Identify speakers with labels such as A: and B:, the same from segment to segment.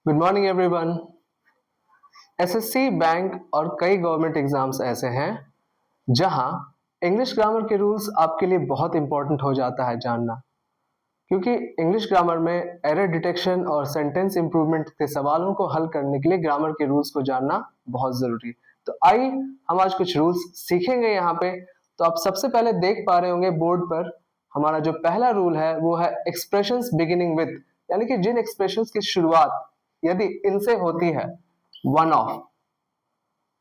A: Good morning everyone. SSC, bank और कई government exams ऐसे हैं जहां इंग्लिश ग्रामर के रूल्स आपके लिए बहुत इंपॉर्टेंट हो जाता है जानना, क्योंकि इंग्लिश ग्रामर में एरर डिटेक्शन और सेंटेंस इंप्रूवमेंट के सवालों को हल करने के लिए ग्रामर के रूल्स को जानना बहुत जरूरी है। तो आइए हम आज कुछ रूल्स सीखेंगे यहाँ पे। तो आप सबसे पहले देख पा रहे होंगे बोर्ड पर हमारा जो पहला रूल है वो है एक्सप्रेशंस बिगिनिंग विद, यानी कि जिन एक्सप्रेशंस की शुरुआत यदि इनसे होती है वन ऑफ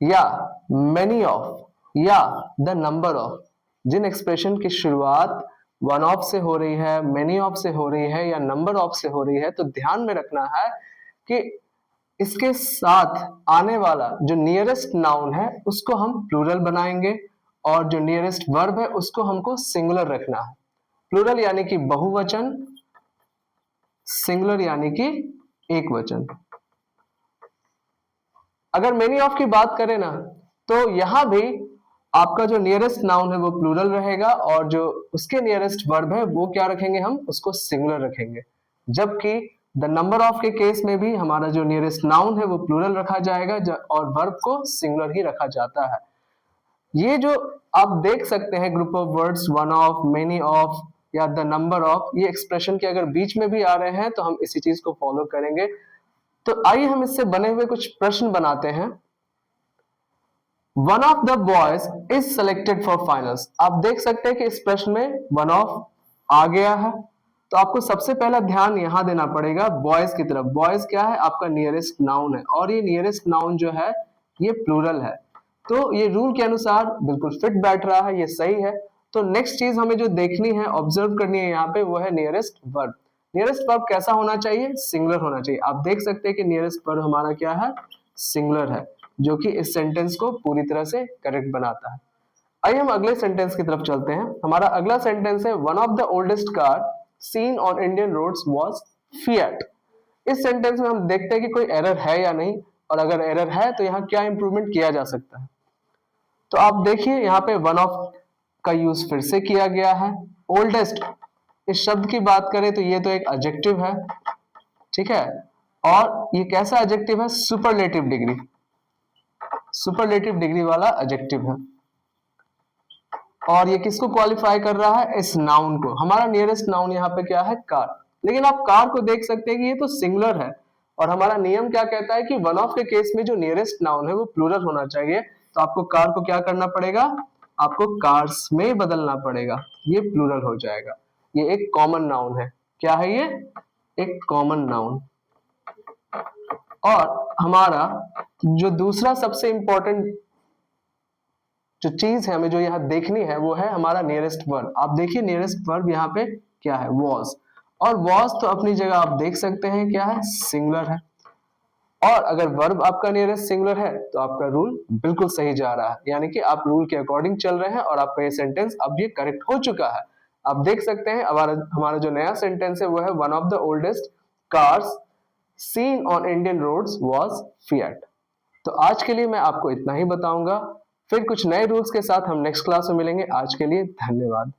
A: या मेनी ऑफ या द नंबर ऑफ, जिन एक्सप्रेशन की शुरुआत वन ऑफ से हो रही है, मेनी ऑफ से हो रही है या नंबर ऑफ से हो रही है, तो ध्यान में रखना है कि इसके साथ आने वाला जो नियरेस्ट नाउन है उसको हम प्लूरल बनाएंगे और जो नियरेस्ट वर्ब है उसको हमको सिंगुलर रखना है। प्लूरल यानी कि बहुवचन, सिंगुलर यानी कि एक वचन। अगर मेनी ऑफ की बात करें ना, तो यहां भी आपका जो नियरेस्ट नाउन है वो प्लूरल रहेगा और जो उसके नियरेस्ट वर्ब है वो क्या रखेंगे, हम उसको सिंगुलर रखेंगे। जबकि द नंबर ऑफ के केस में भी हमारा जो नियरेस्ट नाउन है वो प्लूरल रखा जाएगा और वर्ब को सिंगुलर ही रखा जाता है। ये जो आप देख सकते हैं group of words one of, many of या द नंबर ऑफ, ये एक्सप्रेशन के अगर बीच में भी आ रहे हैं तो हम इसी चीज को फॉलो करेंगे। तो आइए हम इससे बने हुए कुछ प्रश्न बनाते हैं। One of the boys is selected for finals. आप देख सकते हैं कि इस प्रश्न में वन ऑफ आ गया है, तो आपको सबसे पहला ध्यान यहां देना पड़ेगा बॉयज की तरफ। बॉयज क्या है, आपका नियरेस्ट नाउन है और ये नियरेस्ट नाउन जो है ये प्लूरल है, तो ये रूल के अनुसार बिल्कुल फिट बैठ रहा है, ये सही है। तो नेक्स्ट चीज हमें जो देखनी है, ऑब्जर्व करनी है यहाँ पे, वो है नियरेस्ट वर्ब। नियरेस्ट वर्ब कैसा होना चाहिए, सिंगुलर होना चाहिए। आप देख सकते हैं कि नियरेस्ट वर्ब हमारा क्या है, सिंगुलर है, जो कि इस सेंटेंस को पूरी तरह से करेक्ट बनाता है। आइए हम अगले सेंटेंस की तरफ चलते हैं। हमारा अगला सेंटेंस है one of the oldest car seen on Indian roads was Fiat. इस सेंटेंस में हम देखते हैं कि कोई एरर है या नहीं, और अगर एरर है तो यहाँ क्या इंप्रूवमेंट किया जा सकता है। तो आप देखिए यहाँ पे वन ऑफ का यूज फिर से किया गया है। ओल्डेस्ट, इस शब्द की बात करें तो ये तो एक एडजेक्टिव है, ठीक है, और ये कैसा एडजेक्टिव है, सुपरलेटिव डिग्री, सुपरलेटिव डिग्री वाला एडजेक्टिव है। और ये किसको क्वालिफाई कर रहा है, इस नाउन को। हमारा नियरेस्ट नाउन यहाँ पे क्या है, कार। लेकिन आप कार को देख सकते हैं कि ये तो सिंगुलर है और हमारा नियम क्या कहता है कि वन ऑफ के केस में जो नियरेस्ट नाउन है वो प्लूरल होना चाहिए। तो आपको कार को क्या करना पड़ेगा, आपको कार्स में बदलना पड़ेगा, ये प्लूरल हो जाएगा। ये एक कॉमन नाउन है। क्या है ये, एक कॉमन नाउन। और हमारा जो दूसरा सबसे इंपॉर्टेंट जो चीज है हमें जो यहाँ देखनी है वो है हमारा नियरेस्ट वर्ब। आप देखिए नियरेस्ट वर्ब यहाँ पे क्या है, वॉज। और वॉज तो अपनी जगह आप देख सकते हैं क्या है, सिंगुलर है। और अगर वर्ब आपका नियरेस्ट सिंगुलर है तो आपका रूल बिल्कुल सही जा रहा है, यानी कि आप रूल के अकॉर्डिंग चल रहे हैं और आपका ये सेंटेंस अब ये करेक्ट हो चुका है। आप देख सकते हैं हमारा जो नया सेंटेंस है वो है one of the oldest cars seen on Indian roads was Fiat. तो आज के लिए मैं आपको इतना ही बताऊंगा, फिर कुछ नए रूल्स के साथ हम नेक्स्ट क्लास में मिलेंगे। आज के लिए धन्यवाद।